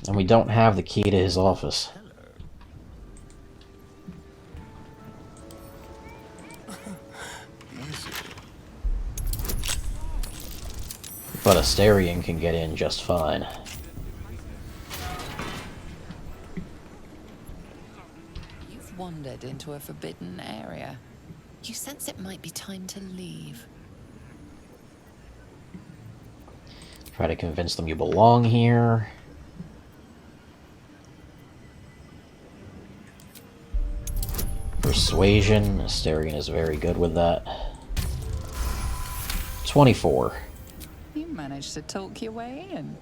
And we don't have the key to his office. But Astarion can get in just fine. You've wandered into a forbidden area. You sense it might be time to leave. Try to convince them you belong here. Persuasion. Astarion is very good with that. 24. You managed to talk your way in.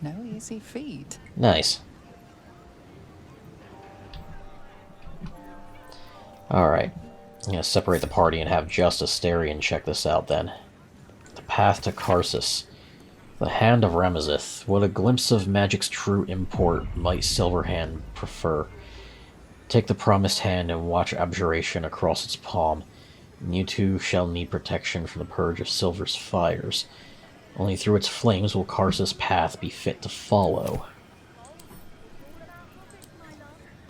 No easy feat. Nice. Alright. I'm gonna separate the party and have just Astarion check this out then. The path to Karsus. The Hand of Ramazith. What a glimpse of magic's true import might Silverhand prefer. Take the promised hand and watch abjuration across its palm. And you too shall need protection from the purge of Silver's fires. Only through its flames will Karsus' path be fit to follow.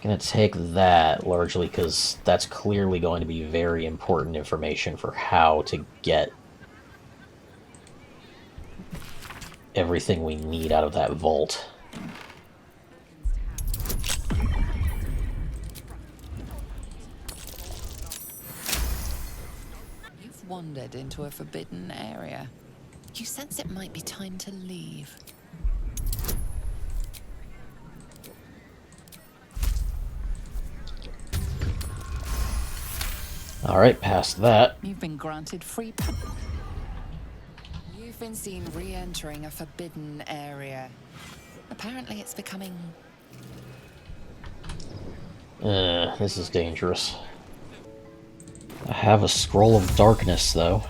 Gonna take that largely because that's clearly going to be very important information for how to get everything we need out of that vault. You've wandered into a forbidden area. You sense it might be time to leave. Alright, past that. You've been granted free. You've been seen re-entering a forbidden area. Apparently it's becoming... This is dangerous. I have a scroll of darkness, though.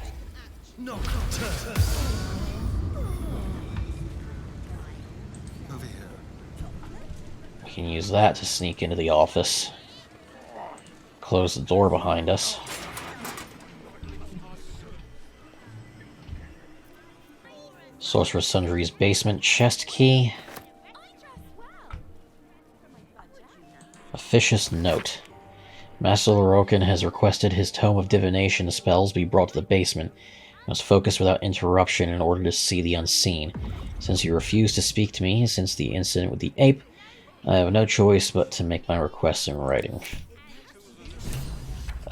We can use that to sneak into the office. Close the door behind us. Sorceress Sundry's basement chest key. Officious note. Master Lorokin has requested his Tome of Divination spells be brought to the basement. Must focus without interruption in order to see the unseen. Since you refused to speak to me since the incident with the ape, I have no choice but to make my requests in writing.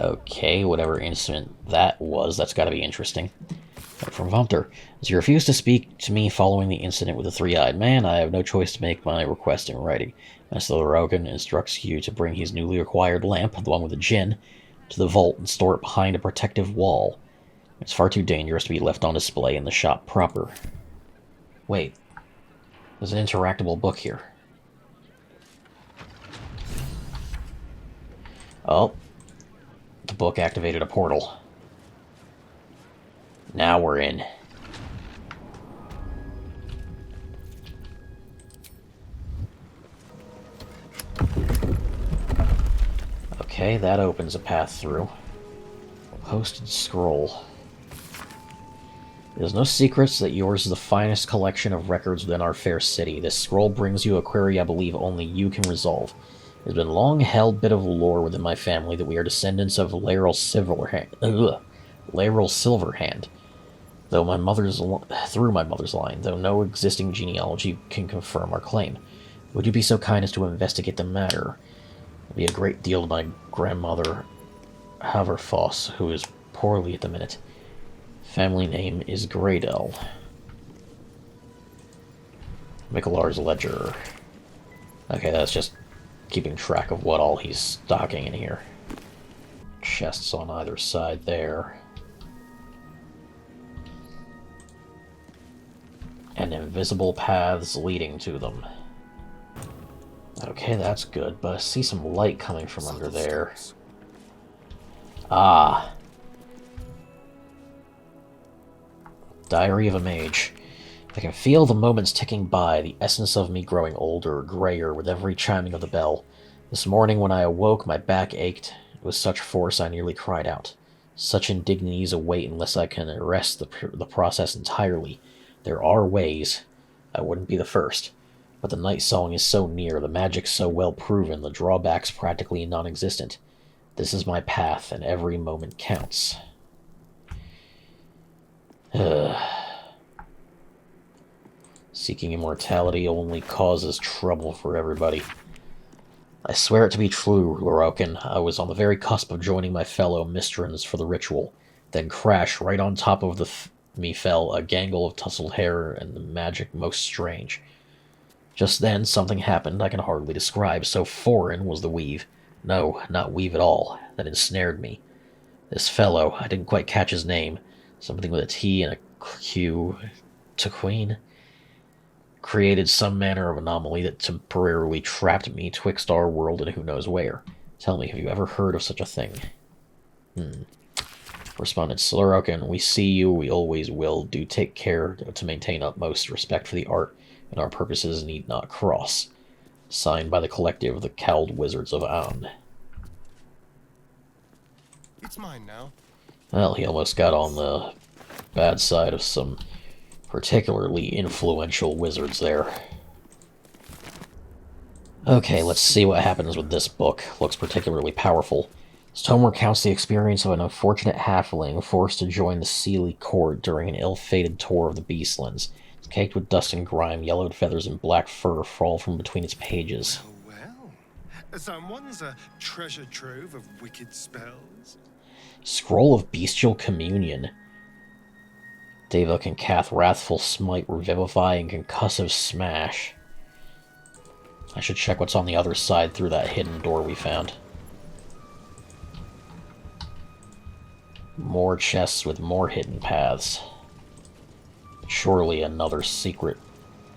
Okay, whatever incident that was, that's gotta be interesting. From Baldur. As you refuse to speak to me following the incident with the three-eyed man, I have no choice to make my request in writing. Master Lorokin instructs you to bring his newly acquired lamp, the one with the djinn, to the vault and store it behind a protective wall. It's far too dangerous to be left on display in the shop proper. Wait. There's an interactable book here. Oh. The book activated a portal. Now we're in. Okay, that opens a path through. Posted scroll. There's no secrets that yours is the finest collection of records within our fair city. This scroll brings you a query I believe only you can resolve. It has been long held bit of lore within my family that we are descendants of Laeral Silverhand. Through my mother's line, though no existing genealogy can confirm our claim. Would you be so kind as to investigate the matter? It would be a great deal to my grandmother, Haverfoss, who is poorly at the minute. Family name is Greydell. Mikalar's ledger. Okay, that's just keeping track of what all he's stocking in here. Chests on either side there. And invisible paths leading to them. Okay, that's good, but I see some light coming from under there. Ah. Diary of a Mage. I can feel the moments ticking by, the essence of me growing older, grayer with every chiming of the bell. This morning when I awoke, my back ached. With such force I nearly cried out. Such indignities await unless I can arrest the process entirely. There are ways. I wouldn't be the first. But the night song is so near, the magic so well proven, the drawbacks practically non-existent. This is my path, and every moment counts. Seeking immortality only causes trouble for everybody. I swear it to be true, Lorokin. I was on the very cusp of joining my fellow Mistrans for the ritual. Then crash, right on top of me fell a gangle of tousled hair and the magic most strange. Just then, something happened I can hardly describe, so foreign was the weave. No, not weave at all, that ensnared me. This fellow, I didn't quite catch his name, something with a T and a Q, Tequine, created some manner of anomaly that temporarily trapped me twixt our world and who knows where. Tell me, have you ever heard of such a thing? Responded Slorokin, we see you, we always will. Do take care to maintain utmost respect for the art, and our purposes need not cross. Signed by the collective, the Cowled Wizards of Aon. It's mine now. Well, he almost got on the bad side of some particularly influential wizards there. Okay, let's see what happens with this book. Looks particularly powerful. This tome recounts the experience of an unfortunate halfling forced to join the Seelie court during an ill-fated tour of the Beastlands. It's caked with dust and grime, yellowed feathers and black fur fall from between its pages. Well, someone's a treasure trove of wicked spells. Scroll of Bestial Communion. Davok and Kath, Wrathful Smite, Revivify, and Concussive Smash. I should check what's on the other side through that hidden door we found. More chests with more hidden paths. Surely another secret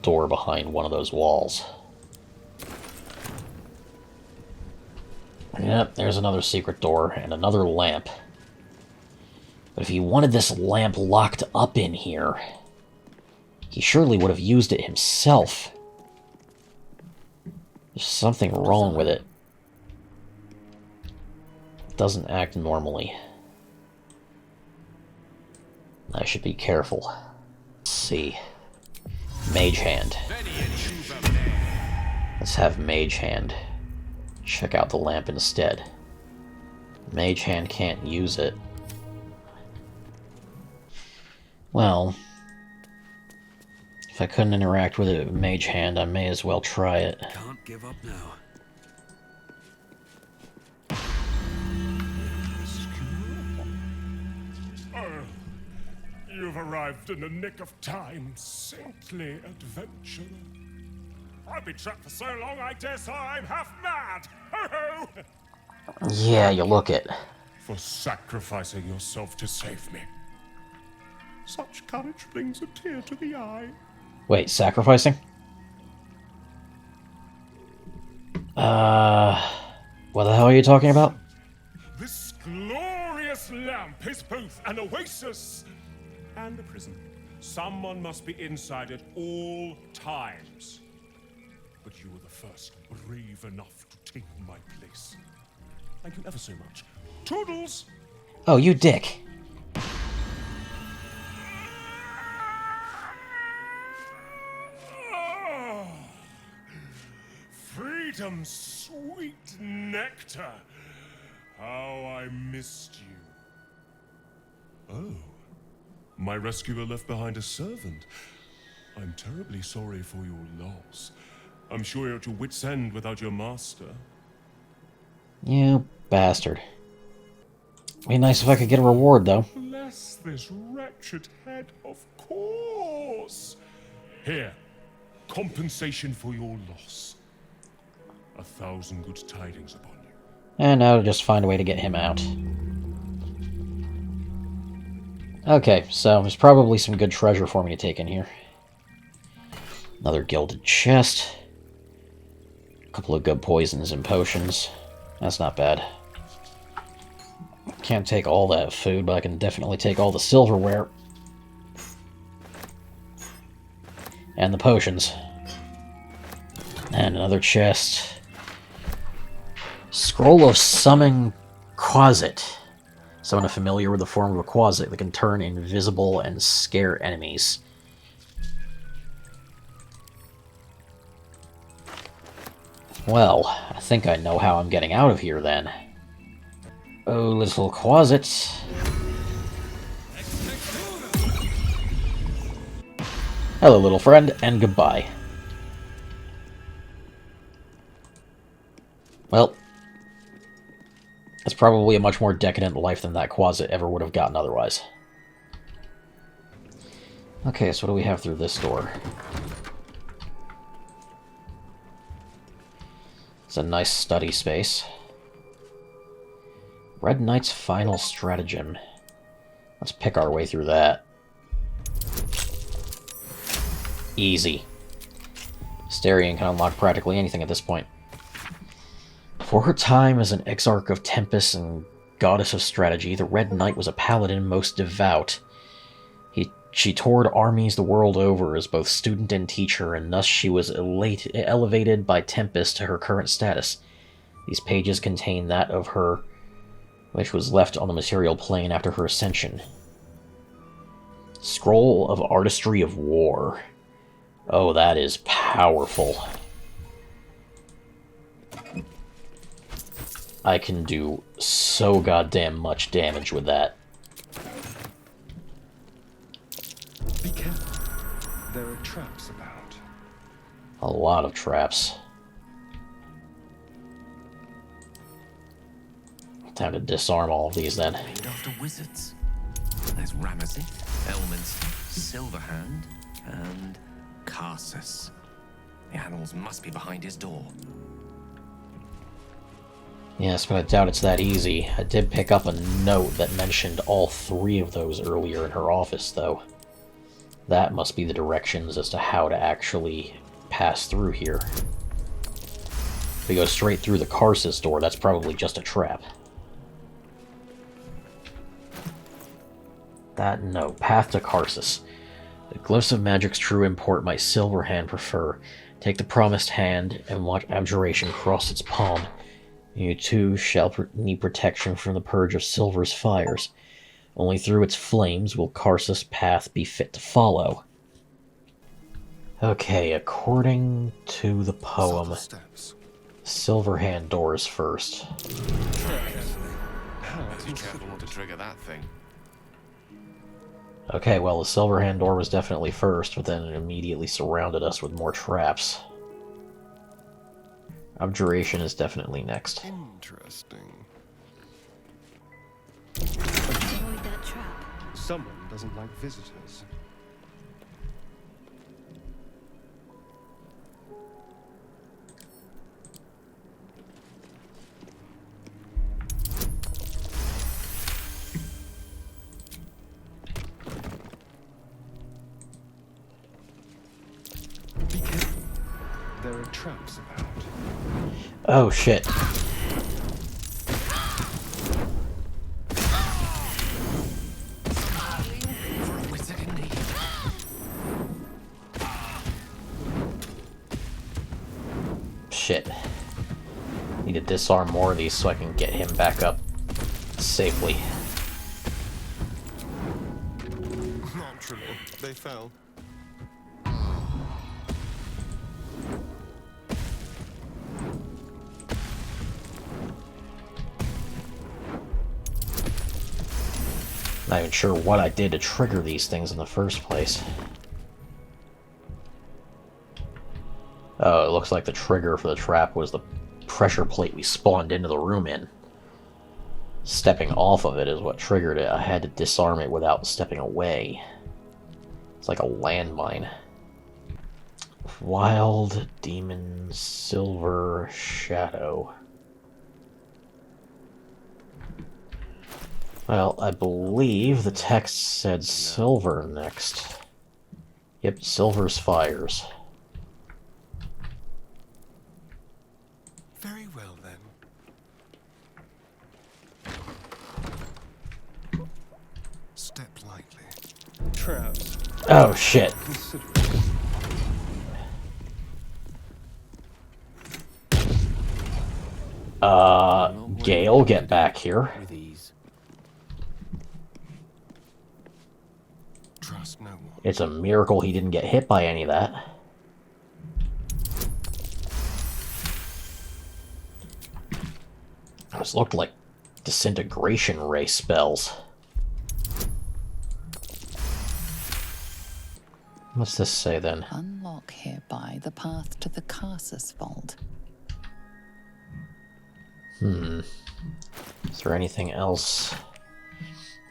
door behind one of those walls. Yep, there's another secret door and another lamp. But if he wanted this lamp locked up in here, he surely would have used it himself. There's something wrong with it. It doesn't act normally. I should be careful. Let's see. Mage Hand. Let's have Mage Hand. Check out the lamp instead. Mage Hand can't use it. Well, if I couldn't interact with it with Mage Hand, I may as well try it. Can't give up now. You've arrived in the nick of time, saintly adventurer. I've been trapped for so long, I dare say I'm half mad! Ho ho! Yeah, you look it. For sacrificing yourself to save me. Such courage brings a tear to the eye. Wait, sacrificing? What the hell are you talking about? This glorious lamp is both an oasis and a prison. Someone must be inside at all times. But you were the first brave enough to take my place. Thank you ever so much. Toodles! Oh, you dick. Oh, freedom's sweet nectar. How I missed you. Oh. My rescuer left behind a servant. I'm terribly sorry for your loss. I'm sure you're at your wit's end without your master. You bastard. Be nice if I could get a reward, though. Bless this wretched head, of course. Here, compensation for your loss. 1,000 good tidings upon you. And now just find a way to get him out. Okay, so there's probably some good treasure for me to take in here. Another gilded chest. A couple of good poisons and potions. That's not bad. Can't take all that food, but I can definitely take all the silverware. And the potions. And another chest. Scroll of Summon Quasit. Summon a familiar with the form of a Quasit that can turn invisible and scare enemies. Well, I think I know how I'm getting out of here then. Oh, little closet. Hello, little friend, and goodbye. Well, it's probably a much more decadent life than that closet ever would have gotten otherwise. Okay, so what do we have through this door? It's a nice study space. Red Knight's final stratagem. Let's pick our way through that. Easy. Astarion can unlock practically anything at this point. For her time as an exarch of Tempest and goddess of strategy, the Red Knight was a paladin most devout. She toured armies the world over as both student and teacher, and thus she was elevated by Tempest to her current status. These pages contain that of her, which was left on the material plane after her ascension. Scroll of Artistry of War. Oh, that is powerful. I can do so goddamn much damage with that. Be careful. There are traps about. A lot of traps. Time to disarm all of these then. Named after wizards. There's Ramazith, Elminster, Silverhand, and Karsus. The animals must be behind his door. Yes, but I doubt it's that easy. I did pick up a note that mentioned all three of those earlier in her office, though. That must be the directions as to how to actually pass through here. If we go straight through the Karsus door, that's probably just a trap. That note. Path to Karsus. The glyphs of magic's true import my Silverhand prefer. Take the promised hand and watch abjuration cross its palm. You too shall need protection from the purge of Silver's fires. Only through its flames will Karsus' path be fit to follow. Okay, according to the poem, Silverhand doors first. Be careful not to trigger that thing. Okay, well, the Silverhand door was definitely first, but then it immediately surrounded us with more traps. Abjuration is definitely next. Interesting. Avoid that trap. Someone doesn't like visitors. Be careful. There are traps about. Oh, shit. Wizard in need. Shit. Need to disarm more of these so I can get him back up safely. Naturally, they fell. Not even sure what I did to trigger these things in the first place. Oh, it looks like the trigger for the trap was the pressure plate we spawned into the room in. Stepping off of it is what triggered it. I had to disarm it without stepping away. It's like a landmine. Wild Demon Silver Shadow. Well, I believe the text said silver next. Yep, Silver's fires. Very well then. Step lightly. Traps. Oh, shit. Consider Gale, get back here. With ease. trust no one. It's a miracle he didn't get hit by any of that. Those looked like disintegration ray spells. What's this say then? Unlock hereby the path to the Carsus Vault. Is there anything else?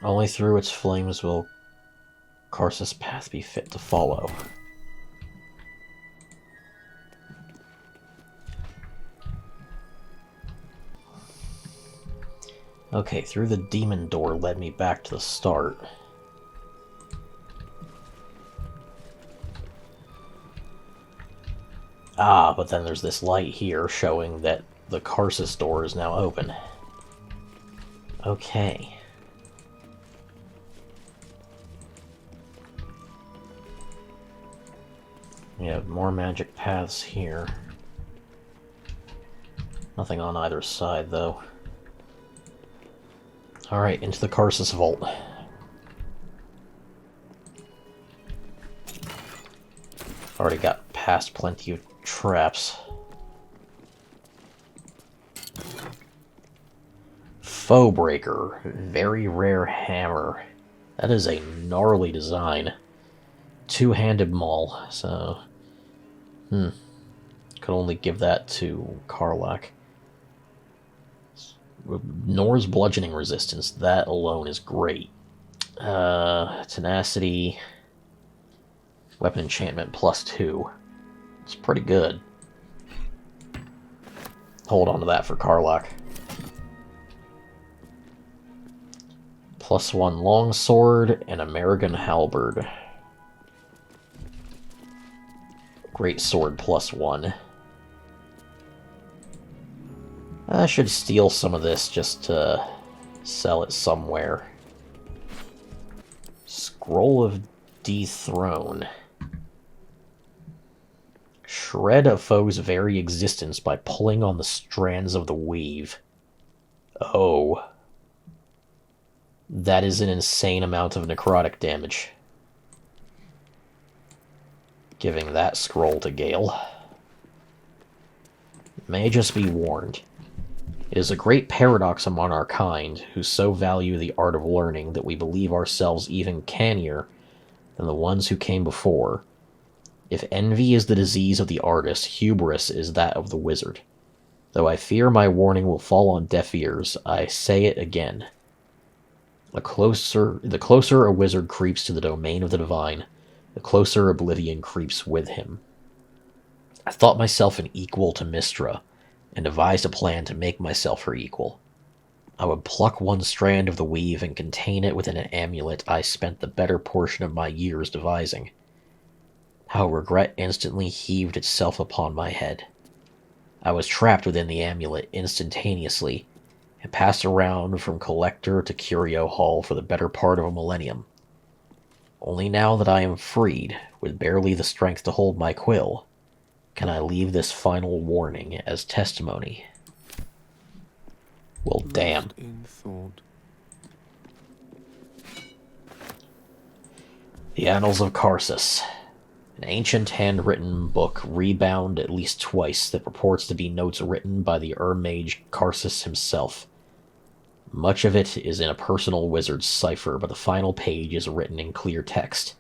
Only through its flames will Carsus' path be fit to follow. Okay, through the demon door led me back to the start. Ah, but then there's this light here showing that the Carsus door is now open. Okay. We have more magic paths here. Nothing on either side, though. Alright, into the Carsus Vault. Already got past plenty of traps. Foe Breaker. Very rare hammer. That is a gnarly design. Two-handed maul, so... Could only give that to Karlach. Nor's bludgeoning resistance, that alone is great. Tenacity... Weapon enchantment +2. It's pretty good. Hold on to that for Karlach. +1 longsword and American halberd. Great sword +1. I should steal some of this just to sell it somewhere. Scroll of Dethrone. Shred a foe's very existence by pulling on the strands of the weave. Oh. That is an insane amount of necrotic damage. Giving that scroll to Gale. May just be warned. It is a great paradox among our kind, who so value the art of learning that we believe ourselves even cannier than the ones who came before. If envy is the disease of the artist, hubris is that of the wizard. Though I fear my warning will fall on deaf ears, I say it again. The closer a wizard creeps to the domain of the divine, the closer oblivion creeps with him. I thought myself an equal to Mystra, and devised a plan to make myself her equal. I would pluck one strand of the weave and contain it within an amulet I spent the better portion of my years devising. How regret instantly heaved itself upon my head. I was trapped within the amulet instantaneously, and passed around from collector to curio hall for the better part of a millennium. Only now that I am freed, with barely the strength to hold my quill, can I leave this final warning as testimony. Well, damn. In thought. The Annals of Carsus. An ancient handwritten book, rebound at least twice, that purports to be notes written by the Mage Carsus himself. Much of it is in a personal wizard's cipher, but the final page is written in clear text.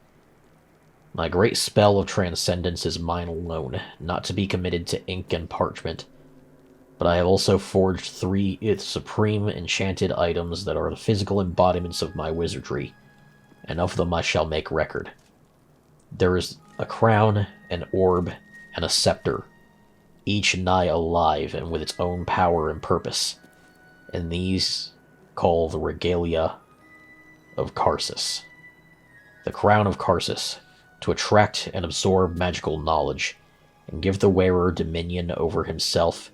My great spell of transcendence is mine alone, not to be committed to ink and parchment, but I have also forged 3 supreme enchanted items that are the physical embodiments of my wizardry, and of them I shall make record. There is a crown, an orb, and a scepter, each nigh alive and with its own power and purpose, and these call the regalia of Carsus. The crown of Carsus, to attract and absorb magical knowledge, and give the wearer dominion over himself,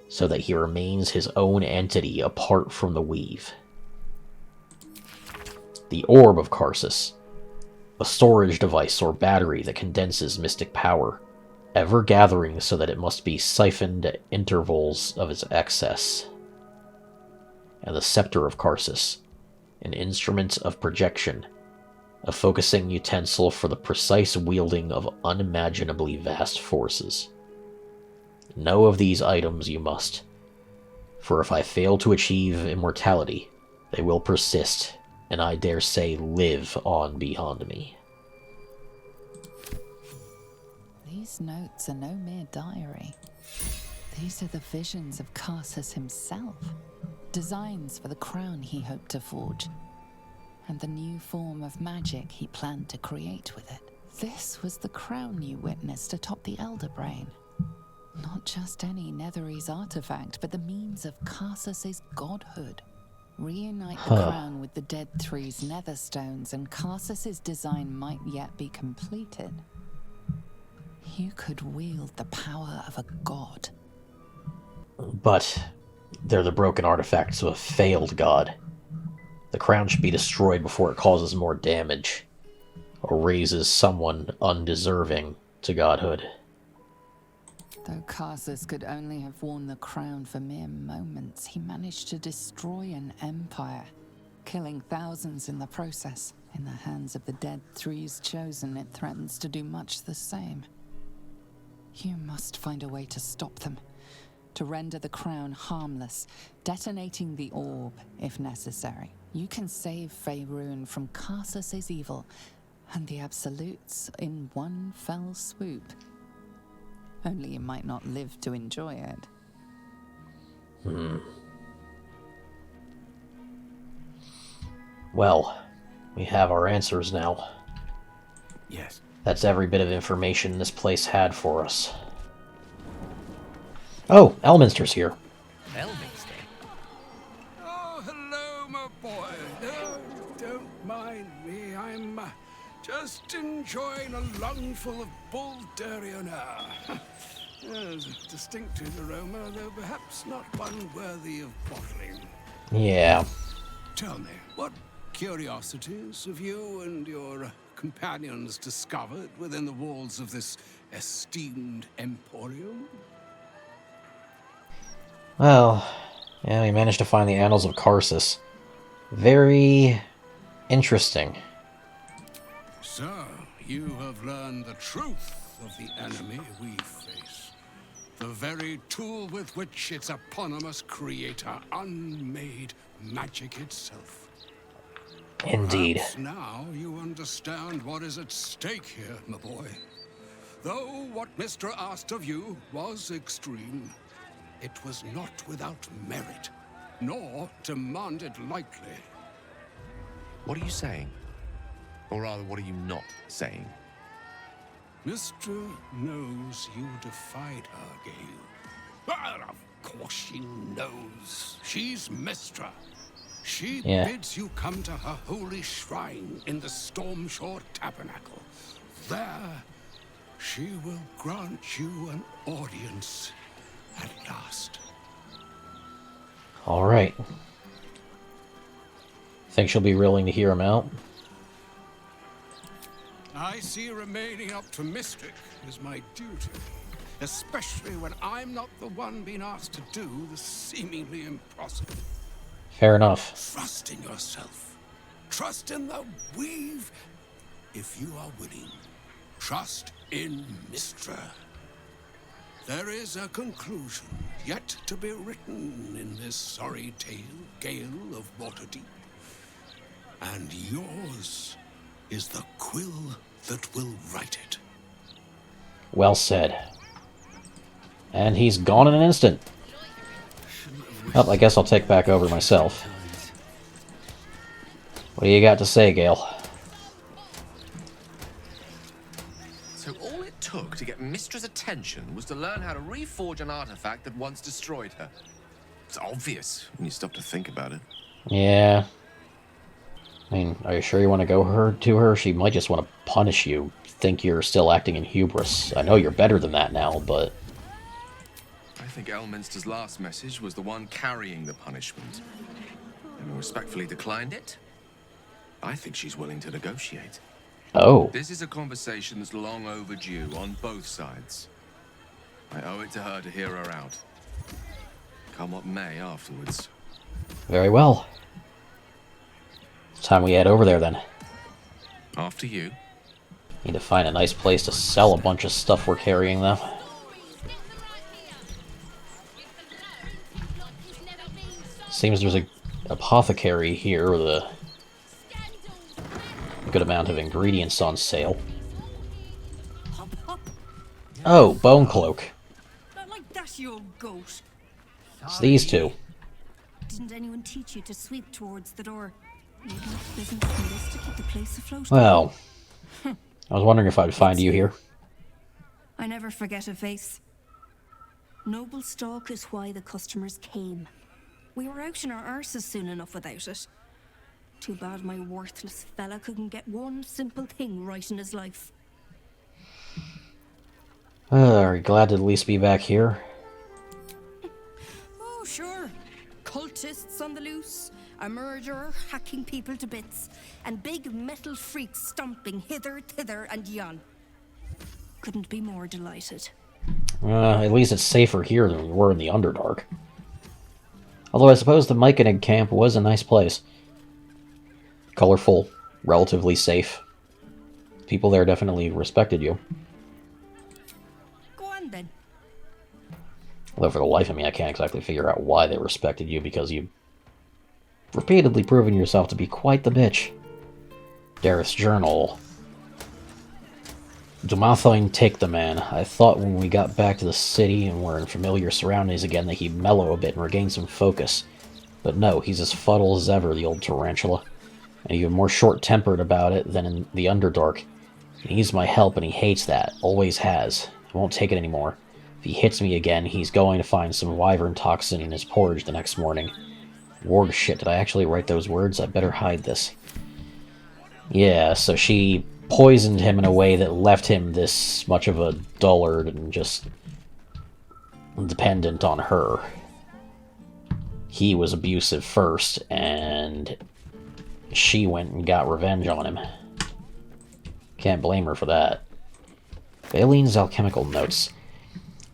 so that he remains his own entity apart from the weave. The orb of Carsus, a storage device or battery that condenses mystic power, ever gathering so that it must be siphoned at intervals of its excess. And the scepter of Carsus, an instrument of projection, a focusing utensil for the precise wielding of unimaginably vast forces. Know of these items you must, For if I fail to achieve immortality, they will persist, and I dare say live on beyond me. These notes are no mere diary. These are the visions of Carsus himself. Designs for the crown he hoped to forge. And the new form of magic he planned to create with it. This was the crown you witnessed atop the Elder Brain. Not just any Netherese artifact, but the means of Carsus's godhood. Reunite the crown with the Dead Three's netherstones, and Carsus's design might yet be completed. You could wield the power of a god. But they're the broken artifacts of a failed god. The crown should be destroyed before it causes more damage, or raises someone undeserving to godhood. Though Carsus could only have worn the crown for mere moments, he managed to destroy an empire, killing thousands in the process. In the hands of the Dead Three's chosen, it threatens to do much the same. You must find a way to stop them, to render the crown harmless, detonating the orb if necessary. You can save Faerun from Carsus's evil and the Absolutes in one fell swoop. Only you might not live to enjoy it. Well, we have our answers now. Yes. That's every bit of information this place had for us. Oh, Elminster's here. Elminster? Oh, hello, my boy. No, don't mind me. I'm just enjoying a lungful of Baldurian air. There's a distinctive aroma, though perhaps not one worthy of bottling. Yeah. Tell me, what curiosities have you and your companions discovered within the walls of this esteemed emporium? Well, yeah, we managed to find the Annals of Carsus. Very interesting. So, you have learned the truth of the enemy we face. The very tool with which its eponymous creator unmade magic itself. Indeed. Perhaps now you understand what is at stake here, my boy. Though what Mr. asked of you was extreme, it was not without merit, nor demanded lightly. What are you saying? Or rather, what are you not saying? Mr. knows you defied her, Gale. Well, of course she knows. She's Mistra. She bids you come to her holy shrine in the Stormshore Tabernacle. There, she will grant you an audience at last. Alright. Think she'll be willing to hear him out? I see remaining up to Mystic is my duty, especially when I'm not the one being asked to do the seemingly impossible. Fair enough. Trust in yourself. Trust in the weave. If you are willing, trust in Mystra. There is a conclusion yet to be written in this sorry tale, Gale of Waterdeep. And yours is the quill that will write it. Well said. And he's gone in an instant. Oh, I guess I'll take back over myself. What do you got to say, Gale? So all it took to get Mistra's attention was to learn how to reforge an artifact that once destroyed her. It's obvious when you stop to think about it. Yeah. I mean, are you sure you want to go to her? She might just want to punish you. Think you're still acting in hubris. I know you're better than that now, but... I think Elminster's last message was the one carrying the punishment. And respectfully declined it. I think she's willing to negotiate. Oh. This is a conversation that's long overdue on both sides. I owe it to her to hear her out. Come what may afterwards. Very well. It's time we head over there, then. After you. Need to find a nice place to sell a bunch of stuff we're carrying, though. Seems there's a apothecary here with a good amount of ingredients on sale. Hop, hop. Oh, Bone Cloak. Not like that, you old goat. It's these two. Didn't anyone teach you to sweep towards the door? Maybe business in this to keep the place afloat. Well, I was wondering if I'd find you here. I never forget a face. Noble stock is why the customers came. We were out in our arses soon enough without it. Too bad my worthless fella couldn't get one simple thing right in his life. Are you glad to at least be back here? Oh, sure. Cultists on the loose, a murderer hacking people to bits, and big metal freaks stomping hither, thither, and yon. Couldn't be more delighted. At least it's safer here than we were in the Underdark. Although I suppose the Myconid camp was a nice place. Colorful, relatively safe. People there definitely respected you. Go on then. Although for the life of me, I can't exactly figure out why they respected you, because you've repeatedly proven yourself to be quite the bitch. Dareth's journal. Dumathoin take the man. I thought when we got back to the city and were in familiar surroundings again that he'd mellow a bit and regain some focus. But no, he's as fuddle as ever, the old tarantula. And even more short-tempered about it than in the Underdark. He needs my help and he hates that. Always has. I won't take it anymore. If he hits me again, he's going to find some wyvern toxin in his porridge the next morning. Warg shit, did I actually write those words? I better hide this. Yeah, so she poisoned him in a way that left him this much of a dullard and just dependent on her. He was abusive first, and she went and got revenge on him. Can't blame her for that. Baylene's alchemical notes.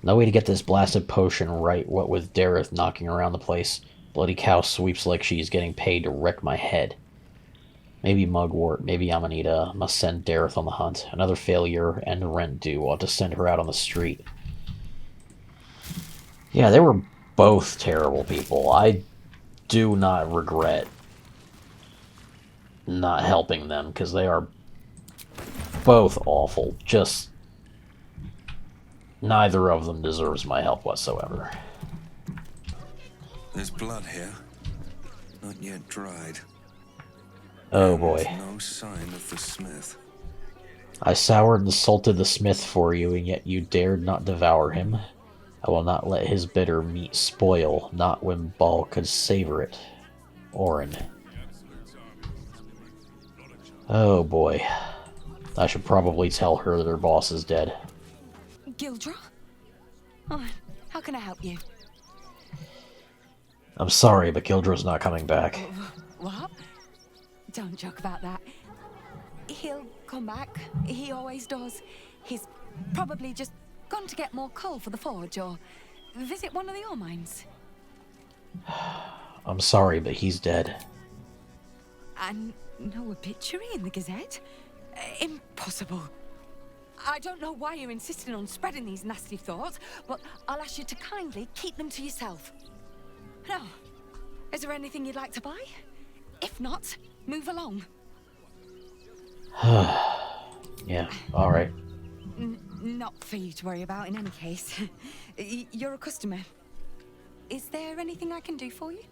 No way to get this blasted potion right, what with Dareth knocking around the place. Bloody cow sweeps like she's getting paid to wreck my head. Maybe Mugwort, maybe Amanita. Must send Dareth on the hunt. Another failure and rent due. Ought to send her out on the street. Yeah, they were both terrible people. I do not regret not helping them, because they are both awful. Just neither of them deserves my help whatsoever. There's blood here. Not yet dried. Oh boy. No sign of the smith. I soured and salted the smith for you, and yet you dared not devour him. I will not let his bitter meat spoil, not when Ball could savor it. Orin. Oh boy. I should probably tell her that her boss is dead. Gildra? Oh, how can I help you? I'm sorry, but Gildra's not coming back. What? Don't joke about that. He'll come back. He always does. He's probably just gone to get more coal for the forge or visit one of the ore mines. I'm sorry, but he's dead. And no obituary in the Gazette? Impossible. I don't know why you're insisting on spreading these nasty thoughts, but I'll ask you to kindly keep them to yourself. Now, is there anything you'd like to buy? If not, move along. Yeah, alright. Not for you to worry about in any case. You're a customer. Is there anything I can do for you?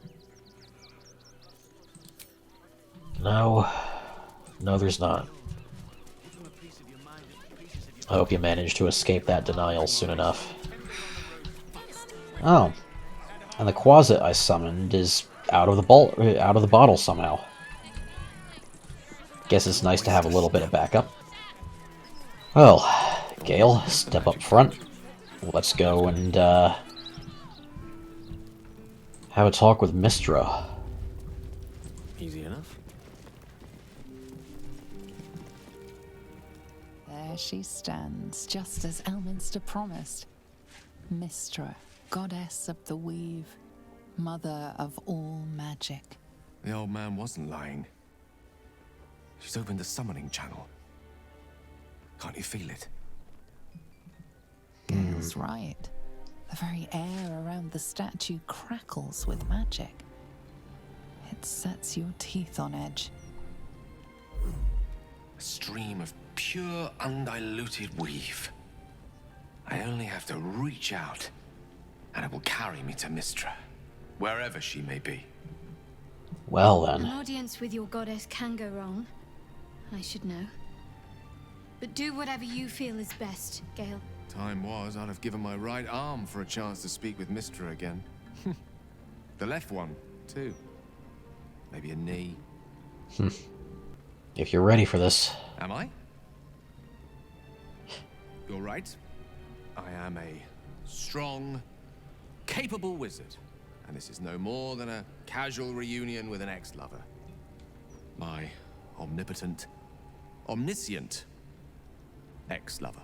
No. No, there's not. I hope you manage to escape that denial soon enough. Oh. And the Quasit I summoned is out of the bottle somehow. Guess it's nice to have a little bit of backup. Well, Gale, step up front. Let's go and have a talk with Mistra. Easy enough. There she stands, just as Elminster promised. Mistra, goddess of the weave, mother of all magic. The old man wasn't lying. She's opened the summoning channel. Can't you feel it? Gale's right. The very air around the statue crackles with magic. It sets your teeth on edge. A stream of pure, undiluted weave. I only have to reach out, and it will carry me to Mystra, wherever she may be. Well An then. audience with your goddess can go wrong. I should know. But do whatever you feel is best, Gale. Time was, I'd have given my right arm for a chance to speak with Mystra again. The left one, too. Maybe a knee. If you're ready for this. Am I? You're right. I am a strong, capable wizard. And this is no more than a casual reunion with an ex-lover. My omnipotent, omniscient ex-lover.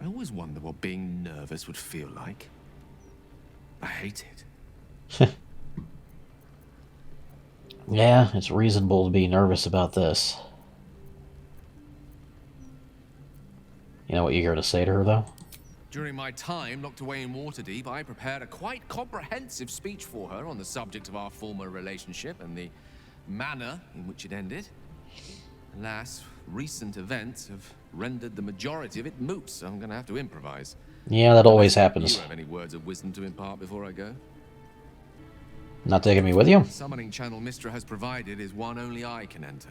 I always wonder what being nervous would feel like. I hate it. Yeah, it's reasonable to be nervous about this. You know what you're going to say to her, though? During my time locked away in Waterdeep, I prepared a quite comprehensive speech for her on the subject of our former relationship and the manner in which it ended. Alas, recent events have rendered the majority of it moot, so I'm going to have to improvise. Yeah, that always happens. You have any words of wisdom to impart before I go? Not taking me with you? The summoning channel Mystra has provided is one only I can enter.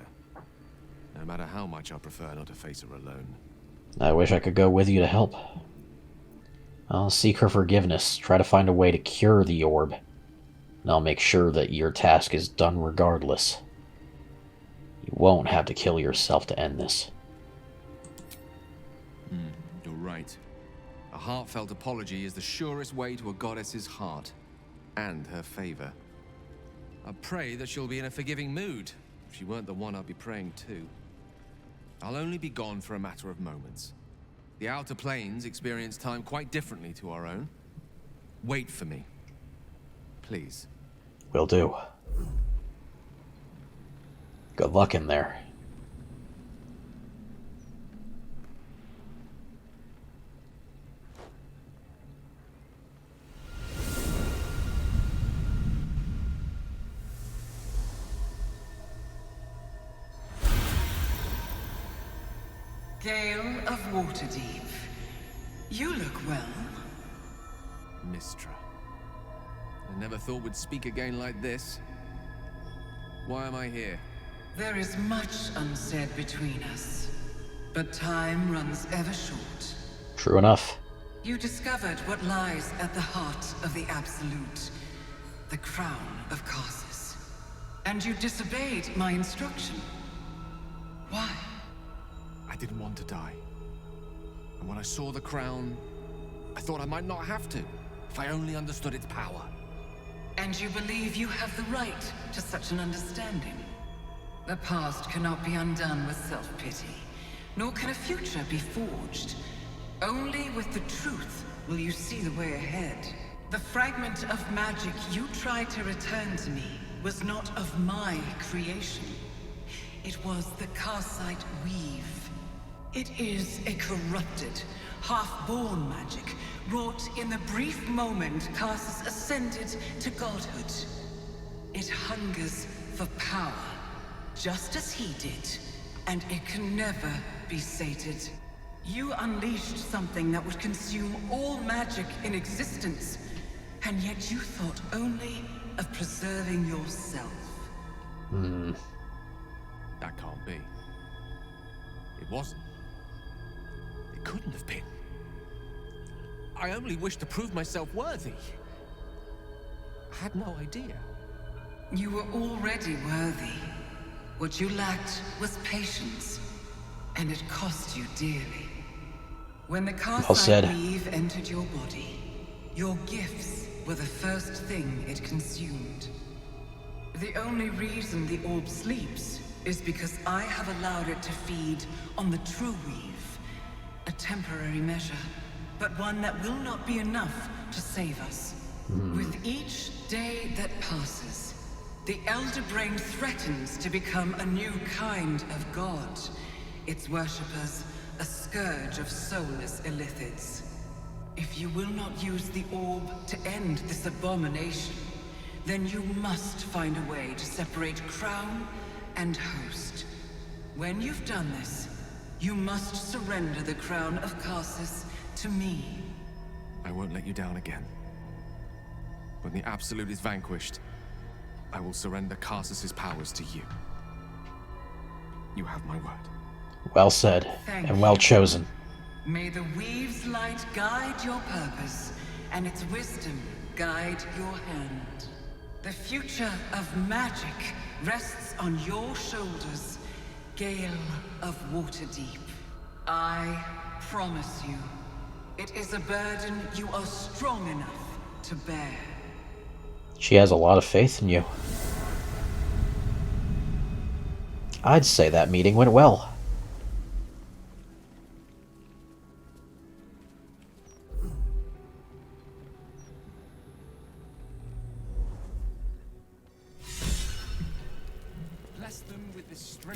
No matter how much I prefer not to face her alone. I wish I could go with you to help. I'll seek her forgiveness, try to find a way to cure the orb. And I'll make sure that your task is done regardless. You won't have to kill yourself to end this. You're right. A heartfelt apology is the surest way to a goddess's heart. And her favor. I pray that she'll be in a forgiving mood. If she weren't the one I'd be praying to. I'll only be gone for a matter of moments. The Outer Planes experience time quite differently to our own. Wait for me. Please. Will do. Good luck in there. Gale of Waterdeep. You look well. Mystra. I never thought we'd speak again like this. Why am I here? There is much unsaid between us, but time runs ever short. True enough. You discovered what lies at the heart of the Absolute, the crown of Karsus. And you disobeyed my instruction. Why? I didn't want to die. And when I saw the crown, I thought I might not have to, if I only understood its power. And you believe you have the right to such an understanding? The past cannot be undone with self-pity, nor can a future be forged. Only with the truth will you see the way ahead. The fragment of magic you tried to return to me was not of my creation. It was the Karsite weave. It is a corrupted, half-born magic, wrought in the brief moment Karsus ascended to godhood. It hungers for power, just as he did, and it can never be sated. You unleashed something that would consume all magic in existence, and yet you thought only of preserving yourself. That can't be. It wasn't. It couldn't have been. I only wished to prove myself worthy. I had no idea. You were already worthy. What you lacked was patience, and it cost you dearly. When the Karsite weave entered your body, your gifts were the first thing it consumed. The only reason the orb sleeps is because I have allowed it to feed on the true weave. A temporary measure, but one that will not be enough to save us. With each day that passes, the Elder Brain threatens to become a new kind of god. Its worshippers, a scourge of soulless illithids. If you will not use the orb to end this abomination, then you must find a way to separate crown and host. When you've done this, you must surrender the crown of Karsus to me. I won't let you down again. When the Absolute is vanquished, I will surrender Karsus's powers to you. You have my word. Well said, Thank and well you. chosen. May the Weave's light guide your purpose, and its wisdom guide your hand. The future of magic rests on your shoulders, Gale of Waterdeep. I promise you, it is a burden you are strong enough to bear. She has a lot of faith in you. I'd say that meeting went well.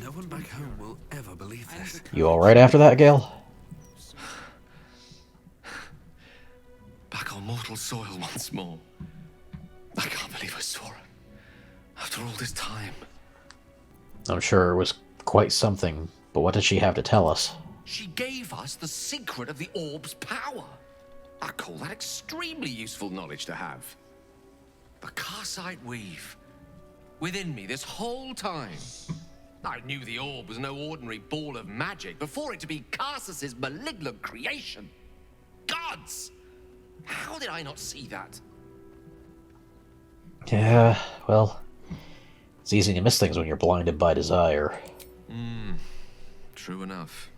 No one back home will ever believe this. You alright after that, Gale? Back on mortal soil once more. I can't believe I saw her. After all this time. I'm sure it was quite something, but what did she have to tell us? She gave us the secret of the orb's power. I call that extremely useful knowledge to have. The Karsite weave. Within me this whole time. I knew the orb was no ordinary ball of magic before it to be Karsus's malignant creation. Gods! How did I not see that? Yeah, well, it's easy to miss things when you're blinded by desire. True enough.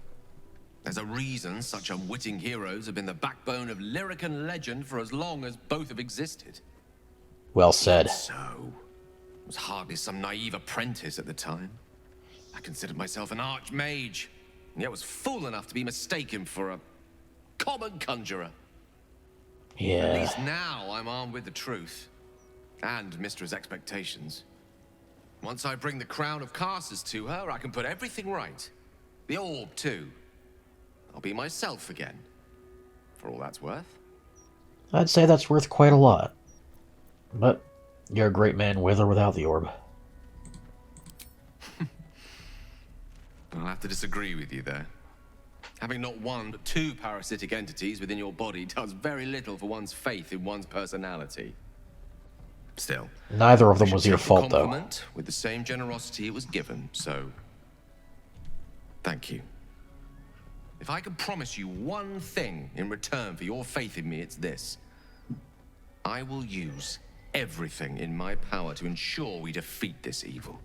There's a reason such unwitting heroes have been the backbone of lyric and legend for as long as both have existed. Well said. So, I was hardly some naive apprentice at the time. I considered myself an archmage, and yet was fool enough to be mistaken for a common conjurer. At Yeah. least now I'm armed with the truth, and Mistra's expectations. Once I bring the crown of Karsus to her, I can put everything right. The orb, too. I'll be myself again, for all that's worth. I'd say that's worth quite a lot. But you're a great man with or without the orb. I'll have to disagree with you there. Having not one but two parasitic entities within your body does very little for one's faith in one's personality. Still, Neither of them I should was your take the fault, though. compliment with the same generosity it was given, so thank you. If I can promise you one thing in return for your faith in me, it's this. I will use everything in my power to ensure we defeat this evil.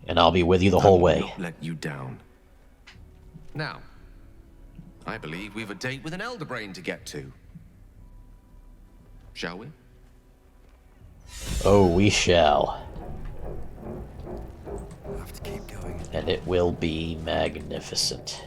And I'll be with you the whole I will way. not let you down. Now, I believe we've a date with an Elder Brain to get to. Shall we? Oh, we shall. We'll have to keep going. And it will be magnificent.